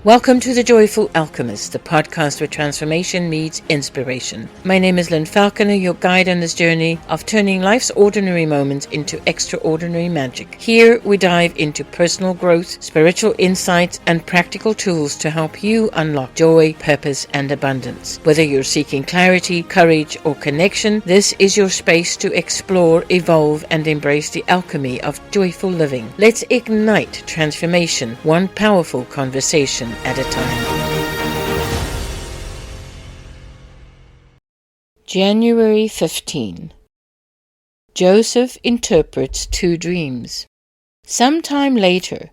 Welcome to The Joyful Alchemist, the podcast where transformation meets inspiration. My name is Lynn Falconer, your guide on this journey of turning life's ordinary moments into extraordinary magic. Here we dive into personal growth, spiritual insights, and practical tools to help you unlock joy, purpose, and abundance. Whether you're seeking clarity, courage, or connection, this is your space to explore, evolve, and embrace the alchemy of joyful living. Let's ignite transformation, one powerful conversation at a time. January 15. Joseph interprets two dreams. Sometime later,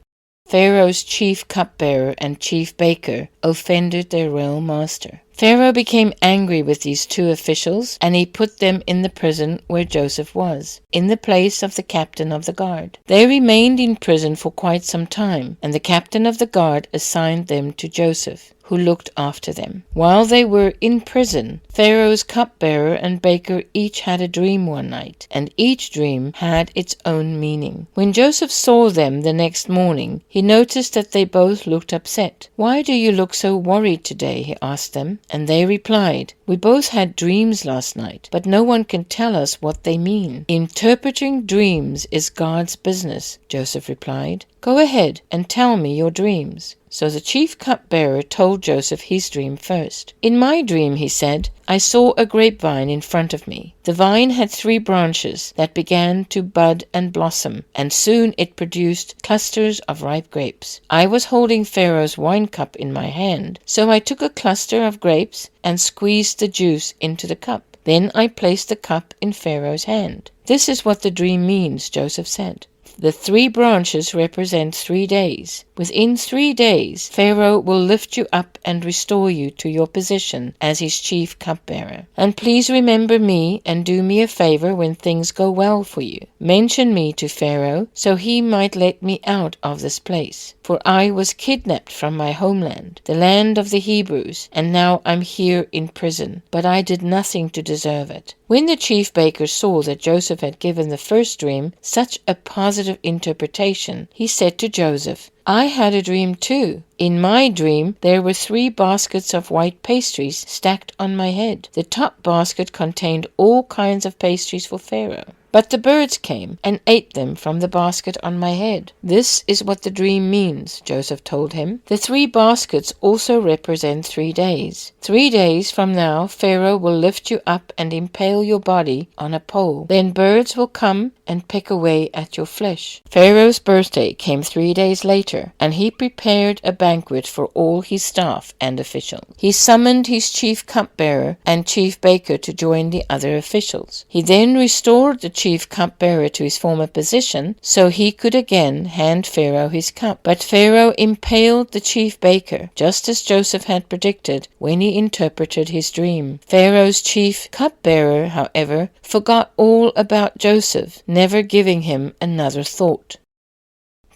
Pharaoh's chief cupbearer and chief baker offended their royal master. Pharaoh became angry with these two officials, and he put them in the prison where Joseph was, in the place of the captain of the guard. They remained in prison for quite some time, and the captain of the guard assigned them to Joseph, who looked after them. While they were in prison, Pharaoh's cupbearer and baker each had a dream one night, and each dream had its own meaning. When Joseph saw them the next morning, he noticed that they both looked upset. "Why do you look so worried today?" he asked them. And they replied, "We both had dreams last night, but no one can tell us what they mean." "Interpreting dreams is God's business," Joseph replied. "Go ahead and tell me your dreams." So the chief cupbearer told Joseph his dream first. "In my dream," he said, "I saw a grapevine in front of me. The vine had 3 branches that began to bud and blossom, and soon it produced clusters of ripe grapes. I was holding Pharaoh's wine cup in my hand, so I took a cluster of grapes and squeezed the juice into the cup. Then I placed the cup in Pharaoh's hand." "This is what the dream means," Joseph said. "The 3 branches represent 3 days. Within 3 days, Pharaoh will lift you up and restore you to your position as his chief cupbearer. And please remember me and do me a favor when things go well for you. Mention me to Pharaoh so he might let me out of this place. For I was kidnapped from my homeland, the land of the Hebrews, and now I'm here in prison, but I did nothing to deserve it." When the chief baker saw that Joseph had given the first dream such a positive interpretation, he said to Joseph, "I had a dream too. In my dream, there were 3 baskets of white pastries stacked on my head. The top basket contained all kinds of pastries for Pharaoh. But the birds came and ate them from the basket on my head." "This is what the dream means," Joseph told him. "The 3 baskets also represent 3 days. 3 days from now, Pharaoh will lift you up and impale your body on a pole. Then birds will come and peck away at your flesh." Pharaoh's birthday came 3 days later, and he prepared a banquet for all his staff and officials. He summoned his chief cupbearer and chief baker to join the other officials. He then restored the chief cupbearer to his former position so he could again hand Pharaoh his cup. But Pharaoh impaled the chief baker, just as Joseph had predicted when he interpreted his dream. Pharaoh's chief cupbearer, however, forgot all about Joseph, never giving him another thought.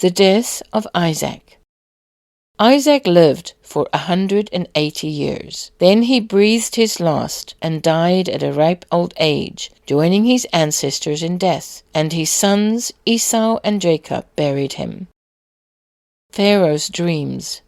The death of Isaac. Isaac lived for 180 years. Then he breathed his last and died at a ripe old age, joining his ancestors in death, and his sons Esau and Jacob buried him. Pharaoh's dreams.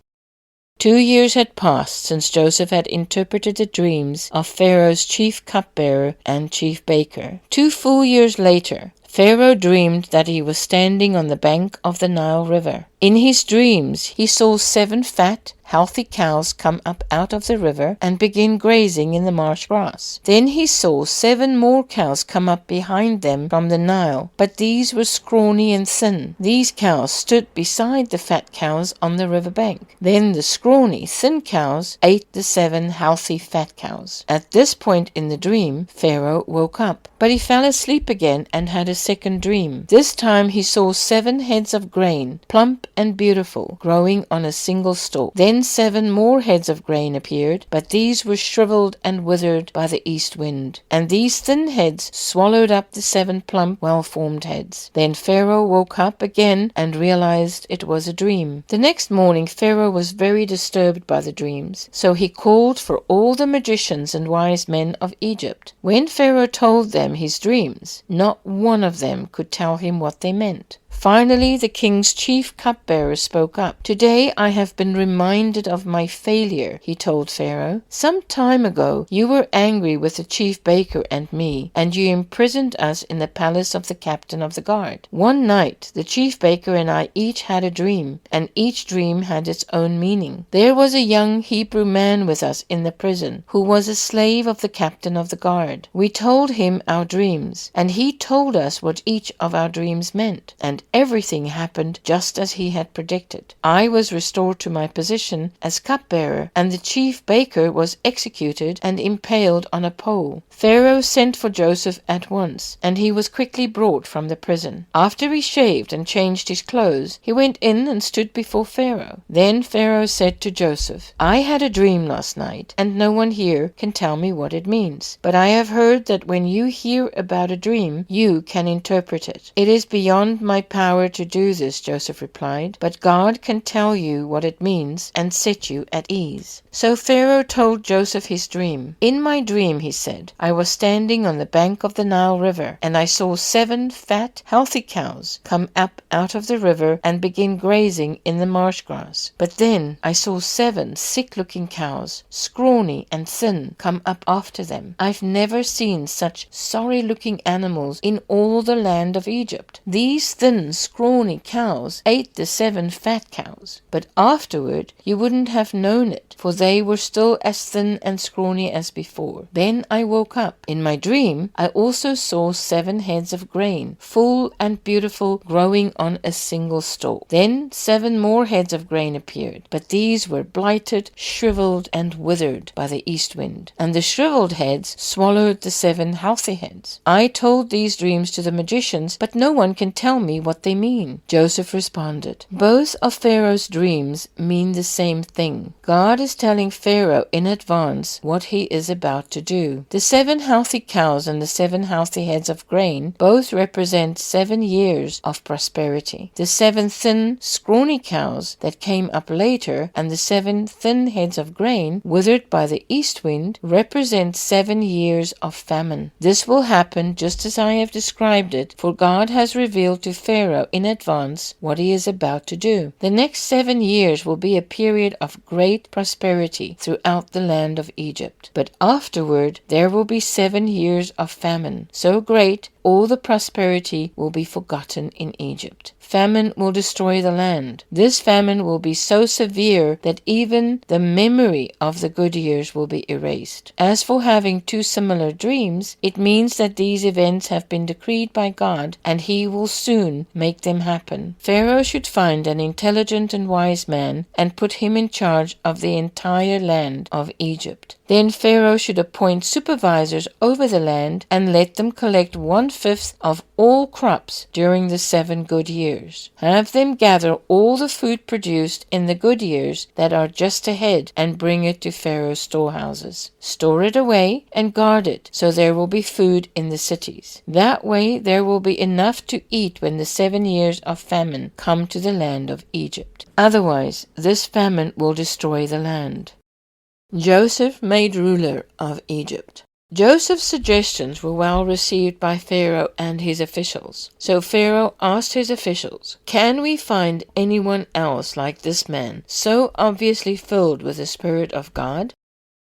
2 years had passed since Joseph had interpreted the dreams of Pharaoh's chief cupbearer and chief baker. 2 full years later, Pharaoh dreamed that he was standing on the bank of the Nile River. In his dreams, he saw 7 fat, healthy cows come up out of the river and begin grazing in the marsh grass. Then he saw 7 more cows come up behind them from the Nile, but these were scrawny and thin. These cows stood beside the fat cows on the river bank. Then the scrawny, thin cows ate the 7 healthy fat cows. At this point in the dream, Pharaoh woke up, but he fell asleep again and had a second dream. This time he saw 7 heads of grain, plump and beautiful, growing on a single stalk. Then 7 more heads of grain appeared, but these were shriveled and withered by the east wind. And these thin heads swallowed up the 7 plump, well-formed heads. Then Pharaoh woke up again and realized it was a dream. The next morning Pharaoh was very disturbed by the dreams, so he called for all the magicians and wise men of Egypt. When Pharaoh told them his dreams, not one of them could tell him what they meant. Finally, the king's chief cupbearer spoke up. "Today I have been reminded of my failure," he told Pharaoh. "Some time ago you were angry with the chief baker and me, and you imprisoned us in the palace of the captain of the guard. One night the chief baker and I each had a dream, and each dream had its own meaning. There was a young Hebrew man with us in the prison, who was a slave of the captain of the guard. We told him our dreams, and he told us what each of our dreams meant, and everything happened just as he had predicted. I was restored to my position as cupbearer, and the chief baker was executed and impaled on a pole. Pharaoh sent for Joseph at once, and he was quickly brought from the prison. After he shaved and changed his clothes, he went in and stood before Pharaoh. Then Pharaoh said to Joseph, "I had a dream last night, and no one here can tell me what it means. But I have heard that when you hear about a dream, you can interpret it." "It is beyond my power to do this," Joseph replied, "but God can tell you what it means and set you at ease." So Pharaoh told Joseph his dream. "In my dream," he said, "I was standing on the bank of the Nile River, and I saw 7 fat, healthy cows come up out of the river and begin grazing in the marsh grass. But then I saw 7 sick-looking cows, scrawny and thin, come up after them. I've never seen such sorry-looking animals in all the land of Egypt. These thin, scrawny cows ate the 7 fat cows, but afterward you wouldn't have known it, for they were still as thin and scrawny as before. Then I woke up. In my dream, I also saw 7 heads of grain, full and beautiful, growing on a single stalk. Then 7 more heads of grain appeared, but these were blighted, shriveled, and withered by the east wind, and the shriveled heads swallowed the 7 healthy heads. I told these dreams to the magicians, but no one can tell me what they mean." Joseph responded, "Both of Pharaoh's dreams mean the same thing. God is telling Pharaoh in advance what he is about to do. The 7 healthy cows and the 7 healthy heads of grain both represent 7 years of prosperity. The 7 thin, scrawny cows that came up later and the 7 thin heads of grain withered by the east wind represent 7 years of famine. This will happen just as I have described it, for God has revealed to Pharaoh in advance what he is about to do. The next 7 years will be a period of great prosperity throughout the land of Egypt. But afterward there will be 7 years of famine, so great all the prosperity will be forgotten in Egypt. Famine will destroy the land. This famine will be so severe that even the memory of the good years will be erased. As for having 2 similar dreams, it means that these events have been decreed by God, and he will soon make them happen. Pharaoh should find an intelligent and wise man and put him in charge of the entire land of Egypt. Then Pharaoh should appoint supervisors over the land and let them collect 1/5 of all crops during the 7 good years. Have them gather all the food produced in the good years that are just ahead and bring it to Pharaoh's storehouses. Store it away and guard it so there will be food in the cities. That way there will be enough to eat when the 7 years of famine come to the land of Egypt. Otherwise, this famine will destroy the land." Joseph made ruler of Egypt. Joseph's suggestions were well received by Pharaoh and his officials. So Pharaoh asked his officials, "Can we find anyone else like this man, so obviously filled with the Spirit of God?"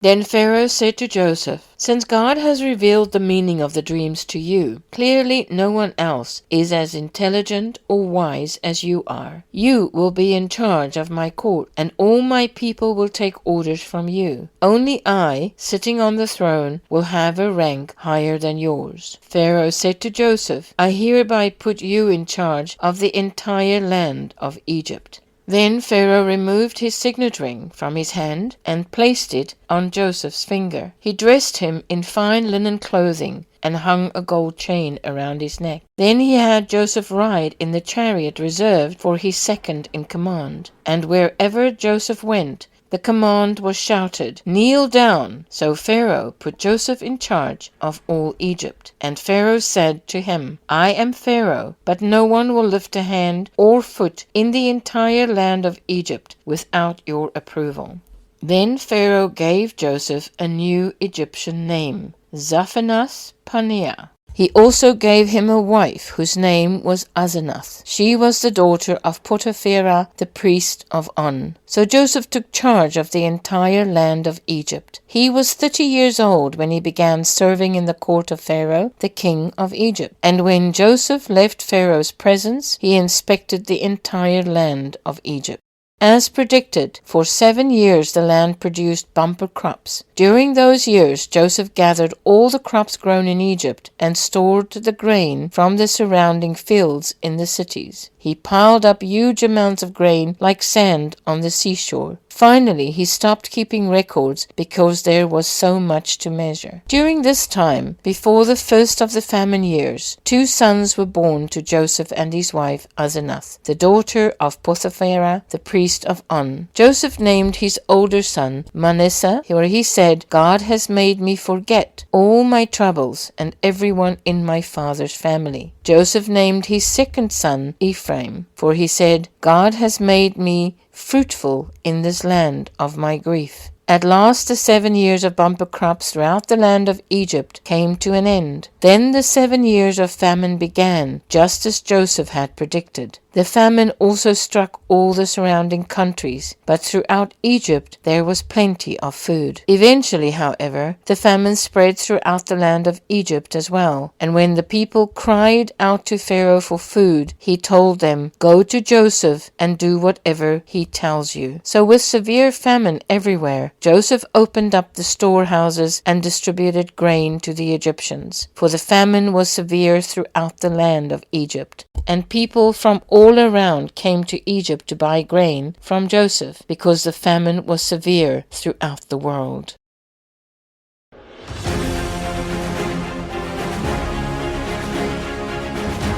Then Pharaoh said to Joseph, "Since God has revealed the meaning of the dreams to you, clearly no one else is as intelligent or wise as you are. You will be in charge of my court, and all my people will take orders from you. Only I, sitting on the throne, will have a rank higher than yours." Pharaoh said to Joseph, "I hereby put you in charge of the entire land of Egypt." Then Pharaoh removed his signet ring from his hand and placed it on Joseph's finger. He dressed him in fine linen clothing and hung a gold chain around his neck. Then he had Joseph ride in the chariot reserved for his second in command. And wherever Joseph went, the command was shouted, "Kneel down!" So Pharaoh put Joseph in charge of all Egypt. And Pharaoh said to him, "I am Pharaoh, but no one will lift a hand or foot in the entire land of Egypt without your approval." Then Pharaoh gave Joseph a new Egyptian name, Zaphenath-Paneah. He also gave him a wife whose name was Asenath. She was the daughter of Pharaoh, the priest of On. So Joseph took charge of the entire land of Egypt. He was 30 years old when he began serving in the court of Pharaoh, the king of Egypt. And when Joseph left Pharaoh's presence, he inspected the entire land of Egypt. As predicted, for 7 years the land produced bumper crops. During those years, Joseph gathered all the crops grown in Egypt and stored the grain from the surrounding fields in the cities. He piled up huge amounts of grain like sand on the seashore. Finally, he stopped keeping records because there was so much to measure. During this time, before the first of the famine years, 2 sons were born to Joseph and his wife Asenath, the daughter of Pharaoh, the priest of On. Joseph named his older son Manasseh, for he said, "God has made me forget all my troubles and everyone in my father's family." Joseph named his second son Ephraim, for he said, "God has made me fruitful in this land of my grief." At last the 7 years of bumper crops throughout the land of Egypt came to an end. Then the 7 years of famine began, just as Joseph had predicted. The famine also struck all the surrounding countries, but throughout Egypt there was plenty of food. Eventually, however, the famine spread throughout the land of Egypt as well, and when the people cried out to Pharaoh for food, he told them, "Go to Joseph and do whatever he tells you." So with severe famine everywhere, Joseph opened up the storehouses and distributed grain to the Egyptians, for the famine was severe throughout the land of Egypt. And people from all around came to Egypt to buy grain from Joseph, because the famine was severe throughout the world.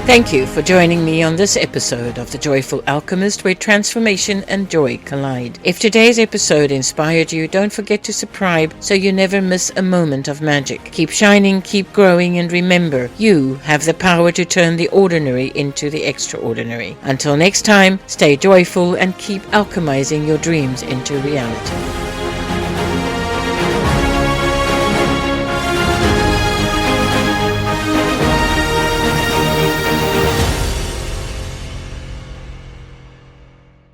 Thank you for joining me on this episode of The Joyful Alchemist, where transformation and joy collide. If today's episode inspired you, don't forget to subscribe so you never miss a moment of magic. Keep shining, keep growing, and remember, you have the power to turn the ordinary into the extraordinary. Until next time, stay joyful and keep alchemizing your dreams into reality.